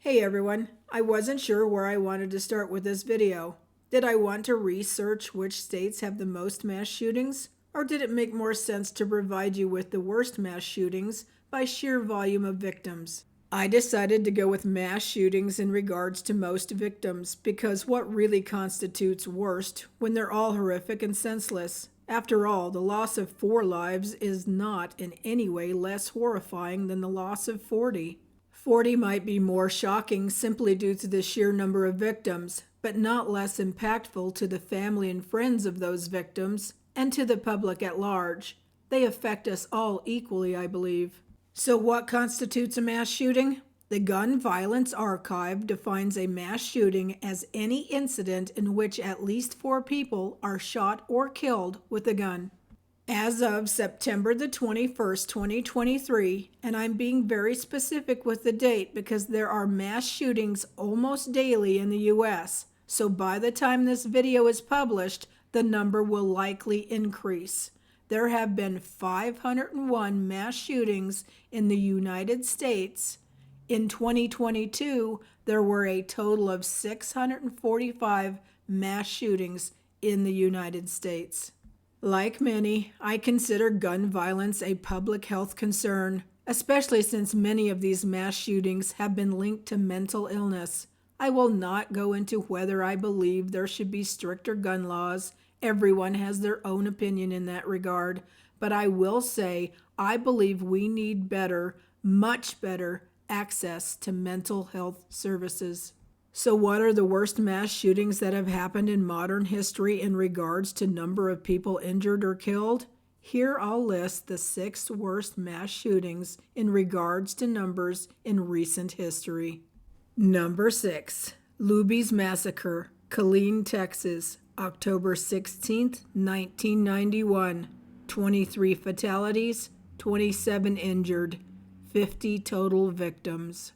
Hey everyone, I wasn't sure where I wanted to start with this video. Did I want to research which states have the most mass shootings? Or did it make more sense to provide you with the worst mass shootings by sheer volume of victims? I decided to go with mass shootings in regards to most victims because what really constitutes worst when they're all horrific and senseless? After all, the loss of 4 lives is not in any way less horrifying than the loss of 40. 40 might be more shocking simply due to the sheer number of victims, but not less impactful to the family and friends of those victims and to the public at large. They affect us all equally, I believe. So what constitutes a mass shooting? The Gun Violence Archive defines a mass shooting as any incident in which at least 4 people are shot or killed with a gun. As of September the 21st, 2023, and I'm being very specific with the date because there are mass shootings almost daily in the U.S., so by the time this video is published, the number will likely increase. There have been 501 mass shootings in the United States. In 2022, there were a total of 645 mass shootings in the United States. Like many, I consider gun violence a public health concern, especially since many of these mass shootings have been linked to mental illness. I will not go into whether I believe there should be stricter gun laws. Everyone has their own opinion in that regard, but I will say I believe we need better, much better, access to mental health services. So what are the worst mass shootings that have happened in modern history in regards to number of people injured or killed? Here I'll list the 6 worst mass shootings in regards to numbers in recent history. Number 6. Luby's Massacre, Killeen, Texas, October 16, 1991. 23 fatalities, 27 injured, 50 total victims.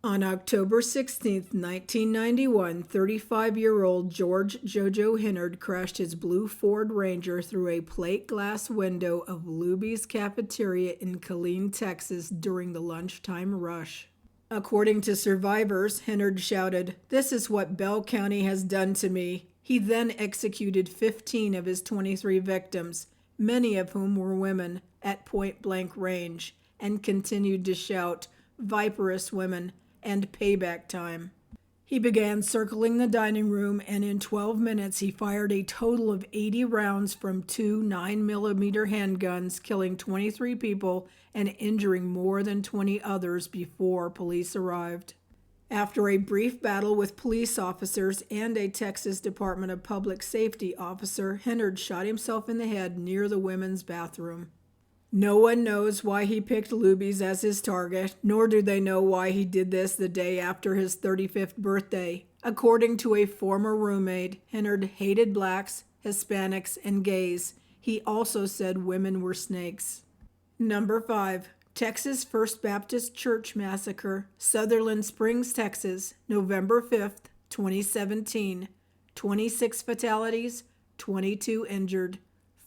On October 16, 1991, 35-year-old George Jojo Hinnard crashed his blue Ford Ranger through a plate glass window of Luby's Cafeteria in Killeen, Texas during the lunchtime rush. According to survivors, Hinnard shouted, "This is what Bell County has done to me." He then executed 15 of his 23 victims, many of whom were women, at point-blank range, and continued to shout, "Viperous women," and "payback time." He began circling the dining room, and in 12 minutes he fired a total of 80 rounds from 2 9mm handguns, killing 23 people and injuring more than 20 others before police arrived. After a brief battle with police officers and a Texas Department of Public Safety officer, Hinnard shot himself in the head near the women's bathroom. No one knows why he picked Luby's as his target, nor do they know why he did this the day after his 35th birthday. According to a former roommate, Hinnard hated blacks, Hispanics, and gays. He also said women were snakes. Number 5. Texas First Baptist Church Massacre, Sutherland Springs, Texas, November 5th, 2017. 26 fatalities, 22 injured,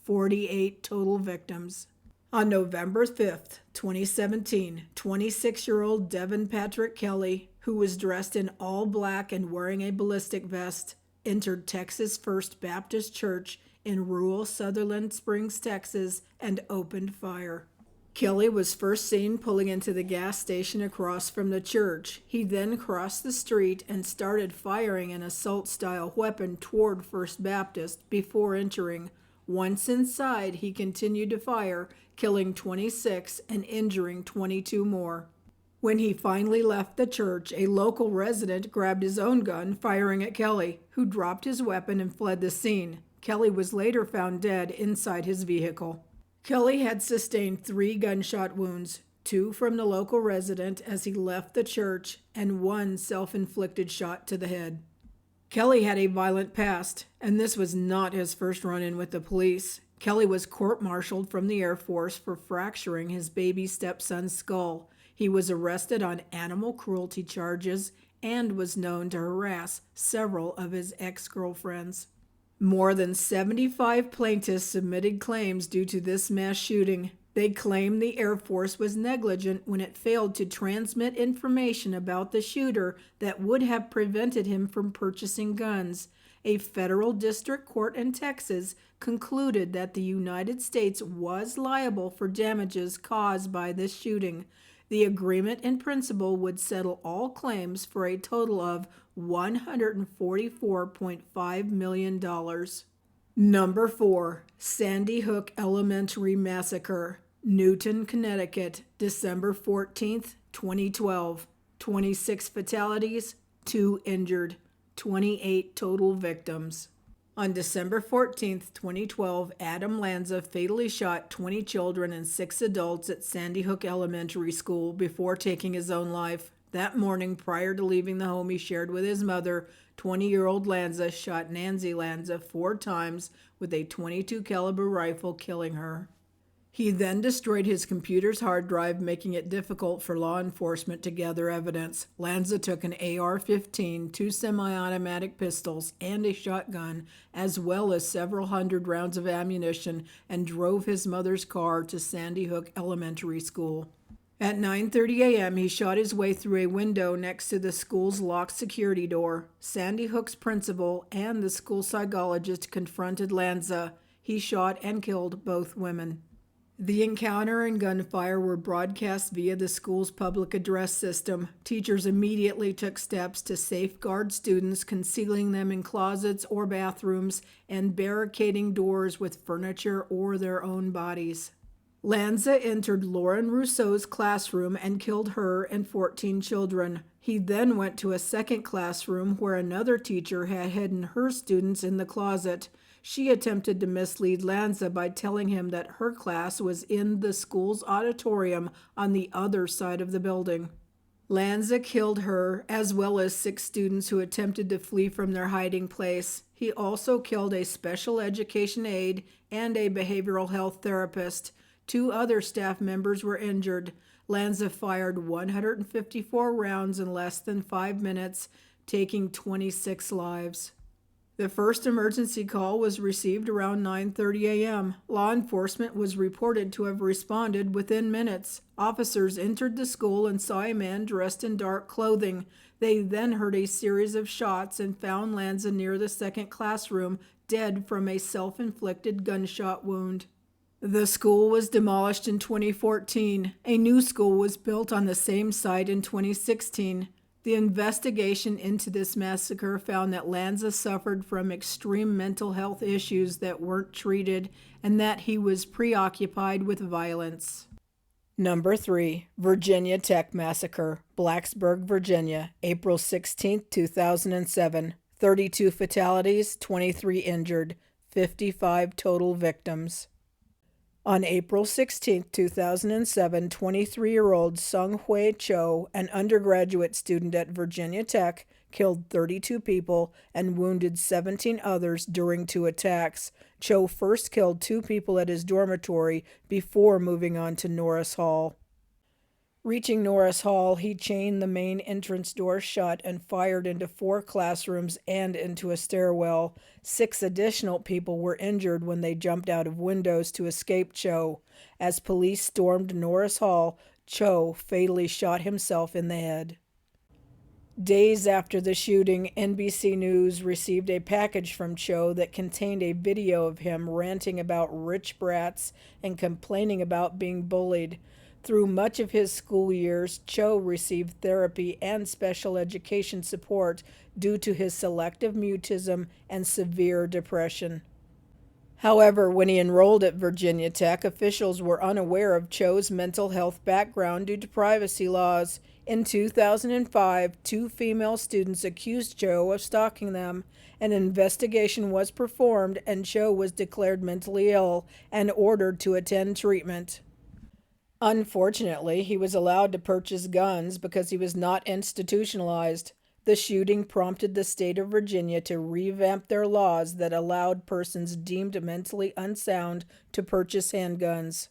48 total victims. On November 5th, 2017, 26-year-old Devin Patrick Kelly, who was dressed in all black and wearing a ballistic vest, entered Texas First Baptist Church in rural Sutherland Springs, Texas, and opened fire. Kelly was first seen pulling into the gas station across from the church. He then crossed the street and started firing an assault-style weapon toward First Baptist before entering. Once inside, he continued to fire, killing 26 and injuring 22 more. When he finally left the church, a local resident grabbed his own gun, firing at Kelly, who dropped his weapon and fled the scene. Kelly was later found dead inside his vehicle. Kelly had sustained 3 gunshot wounds, 2 from the local resident as he left the church, and 1 self-inflicted shot to the head. Kelly had a violent past, and this was not his first run-in with the police. Kelly was court-martialed from the Air Force for fracturing his baby stepson's skull. He was arrested on animal cruelty charges and was known to harass several of his ex-girlfriends. More than 75 plaintiffs submitted claims due to this mass shooting. They claim the Air Force was negligent when it failed to transmit information about the shooter that would have prevented him from purchasing guns. A federal district court in Texas concluded that the United States was liable for damages caused by this shooting. The agreement in principle would settle all claims for a total of $144.5 million. Number 4. Sandy Hook Elementary Massacre, Newton, Connecticut, December 14th, 2012. 26 fatalities, 2 injured, 28 total victims. On December 14th, 2012, Adam Lanza fatally shot 20 children and 6 adults at Sandy Hook Elementary School before taking his own life. That morning, prior to leaving the home he shared with his mother, 20-year-old Lanza shot Nancy Lanza 4 times with a .22 caliber rifle, killing her. He then destroyed his computer's hard drive, making it difficult for law enforcement to gather evidence. Lanza took an AR-15, 2 semi-automatic pistols, and a shotgun, as well as several hundred rounds of ammunition, and drove his mother's car to Sandy Hook Elementary School. At 9:30 a.m., he shot his way through a window next to the school's locked security door. Sandy Hook's principal and the school psychologist confronted Lanza. He shot and killed both women. The encounter and gunfire were broadcast via the school's public address system. Teachers immediately took steps to safeguard students, concealing them in closets or bathrooms and barricading doors with furniture or their own bodies. Lanza entered Lauren Rousseau's classroom and killed her and 14 children. He then went to a second classroom where another teacher had hidden her students in the closet. She attempted to mislead Lanza by telling him that her class was in the school's auditorium on the other side of the building. Lanza killed her, as well as 6 students who attempted to flee from their hiding place. He also killed a special education aide and a behavioral health therapist. 2 other staff members were injured. Lanza fired 154 rounds in less than 5 minutes, taking 26 lives. The first emergency call was received around 9:30 a.m. Law enforcement was reported to have responded within minutes. Officers entered the school and saw a man dressed in dark clothing. They then heard a series of shots and found Lanza near the second classroom, dead from a self-inflicted gunshot wound. The school was demolished in 2014. A new school was built on the same site in 2016. The investigation into this massacre found that Lanza suffered from extreme mental health issues that weren't treated and that he was preoccupied with violence. Number 3. Virginia Tech Massacre, Blacksburg, Virginia, April 16, 2007. 32 fatalities, 23 injured, 55 total victims. On April 16, 2007, 23-year-old Sung Hui Cho, an undergraduate student at Virginia Tech, killed 32 people and wounded 17 others during 2 attacks. Cho first killed 2 people at his dormitory before moving on to Norris Hall. Reaching Norris Hall, he chained the main entrance door shut and fired into 4 classrooms and into a stairwell. 6 additional people were injured when they jumped out of windows to escape Cho. As police stormed Norris Hall, Cho fatally shot himself in the head. Days after the shooting, NBC News received a package from Cho that contained a video of him ranting about rich brats and complaining about being bullied. Through much of his school years, Cho received therapy and special education support due to his selective mutism and severe depression. However, when he enrolled at Virginia Tech, officials were unaware of Cho's mental health background due to privacy laws. In 2005, 2 female students accused Cho of stalking them. An investigation was performed and Cho was declared mentally ill and ordered to attend treatment. Unfortunately, he was allowed to purchase guns because he was not institutionalized. The shooting prompted the state of Virginia to revamp their laws that allowed persons deemed mentally unsound to purchase handguns.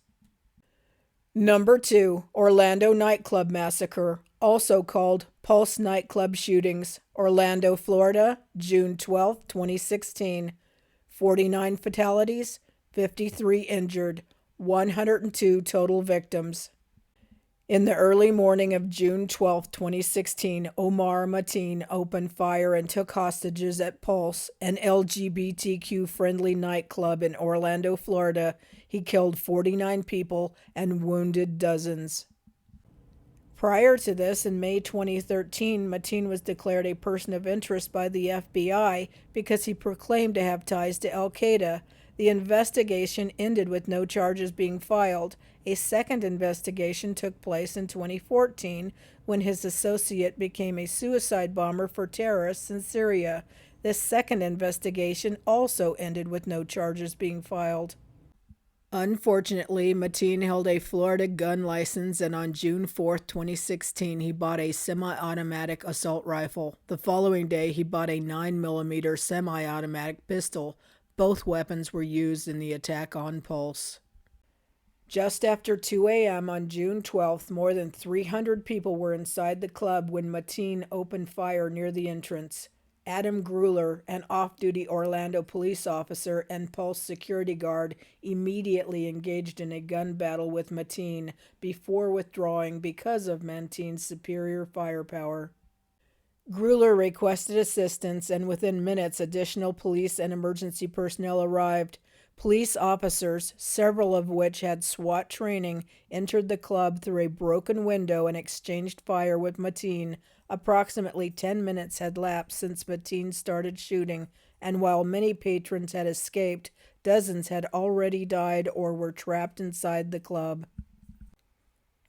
Number 2. Orlando Nightclub Massacre, also called Pulse Nightclub Shootings, Orlando, Florida, June 12, 2016. 49 fatalities, 53 injured, 102 total victims. In the early morning of June 12, 2016, Omar Mateen opened fire and took hostages at Pulse, an LGBTQ-friendly nightclub in Orlando, Florida. He killed 49 people and wounded dozens. Prior to this, in May 2013, Mateen was declared a person of interest by the FBI because he proclaimed to have ties to al-Qaeda. The investigation ended with no charges being filed. A second investigation took place in 2014 when his associate became a suicide bomber for terrorists in Syria. This second investigation also ended with no charges being filed. Unfortunately, Mateen held a Florida gun license, and on June 4, 2016, he bought a semi-automatic assault rifle. The following day, he bought a 9mm semi-automatic pistol. Both weapons were used in the attack on Pulse. Just after 2 a.m. on June 12th, more than 300 people were inside the club when Mateen opened fire near the entrance. Adam Gruler, an off-duty Orlando police officer and Pulse security guard, immediately engaged in a gun battle with Mateen before withdrawing because of Mateen's superior firepower. Gruler requested assistance, and within minutes additional police and emergency personnel arrived. Police officers, several of which had SWAT training, entered the club through a broken window and exchanged fire with Mateen. Approximately 10 minutes had lapsed since Mateen started shooting, and while many patrons had escaped, dozens had already died or were trapped inside the club.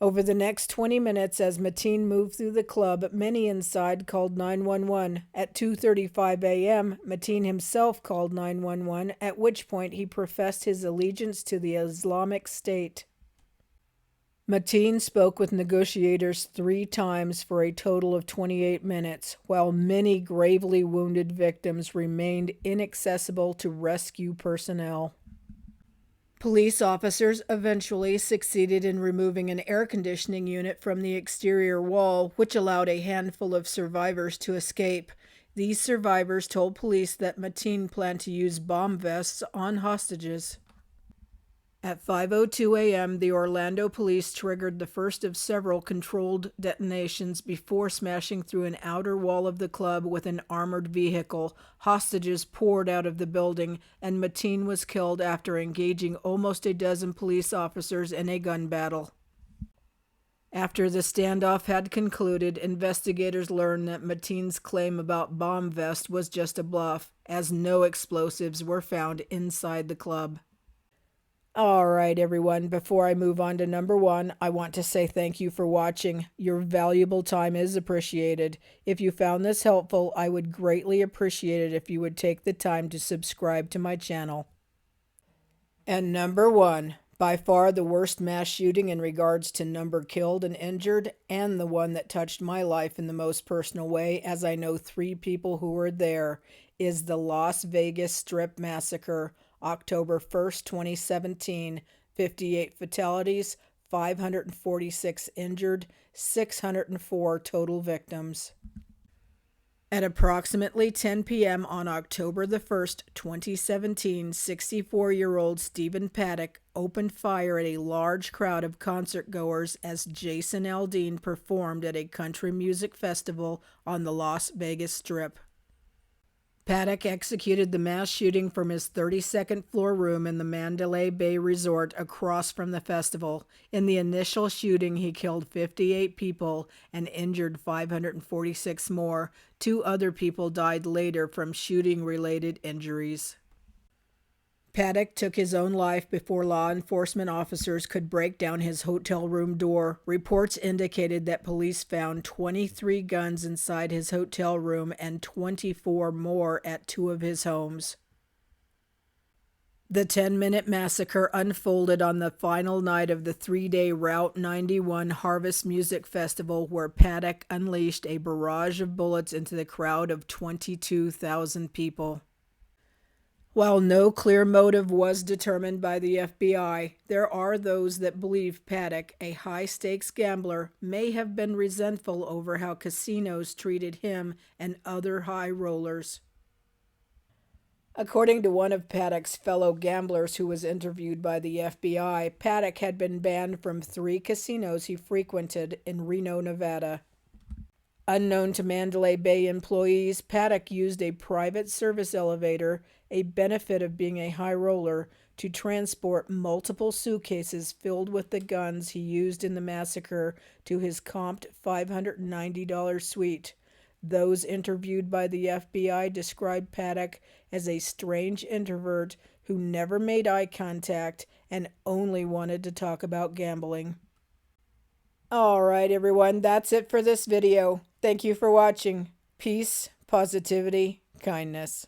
Over the next 20 minutes, as Mateen moved through the club, many inside called 911. At 2:35 a.m., Mateen himself called 911, at which point he professed his allegiance to the Islamic State. Mateen spoke with negotiators 3 times for a total of 28 minutes, while many gravely wounded victims remained inaccessible to rescue personnel. Police officers eventually succeeded in removing an air conditioning unit from the exterior wall, which allowed a handful of survivors to escape. These survivors told police that Mateen planned to use bomb vests on hostages. At 5:02 a.m., the Orlando police triggered the first of several controlled detonations before smashing through an outer wall of the club with an armored vehicle. Hostages poured out of the building, and Mateen was killed after engaging almost a dozen police officers in a gun battle. After the standoff had concluded, investigators learned that Mateen's claim about bomb vest was just a bluff, as no explosives were found inside the club. All right, everyone, before I move on to number 1, I want to say thank you for watching. Your valuable time is appreciated. If you found this helpful, I would greatly appreciate it if you would take the time to subscribe to my channel. And number 1, by far the worst mass shooting in regards to number killed and injured, and the one that touched my life in the most personal way, as I know 3 people who were there, is the Las Vegas Strip Massacre, October 1st, 2017, 58 fatalities, 546 injured, 604 total victims. At approximately 10 p.m. on October the 1st, 2017, 64-year-old Stephen Paddock opened fire at a large crowd of concertgoers as Jason Aldean performed at a country music festival on the Las Vegas Strip. Paddock executed the mass shooting from his 32nd floor room in the Mandalay Bay Resort across from the festival. In the initial shooting, he killed 58 people and injured 546 more. 2 other people died later from shooting-related injuries. Paddock took his own life before law enforcement officers could break down his hotel room door. Reports indicated that police found 23 guns inside his hotel room and 24 more at 2 of his homes. The 10-minute massacre unfolded on the final night of the 3-day Route 91 Harvest Music Festival, where Paddock unleashed a barrage of bullets into the crowd of 22,000 people. While no clear motive was determined by the FBI, there are those that believe Paddock, a high-stakes gambler, may have been resentful over how casinos treated him and other high rollers. According to one of Paddock's fellow gamblers who was interviewed by the FBI, Paddock had been banned from 3 casinos he frequented in Reno, Nevada. Unknown to Mandalay Bay employees, Paddock used a private service elevator, a benefit of being a high roller, to transport multiple suitcases filled with the guns he used in the massacre to his comped $590 suite. Those interviewed by the FBI described Paddock as a strange introvert who never made eye contact and only wanted to talk about gambling. Alright everyone, that's it for this video. Thank you for watching. Peace, positivity, kindness.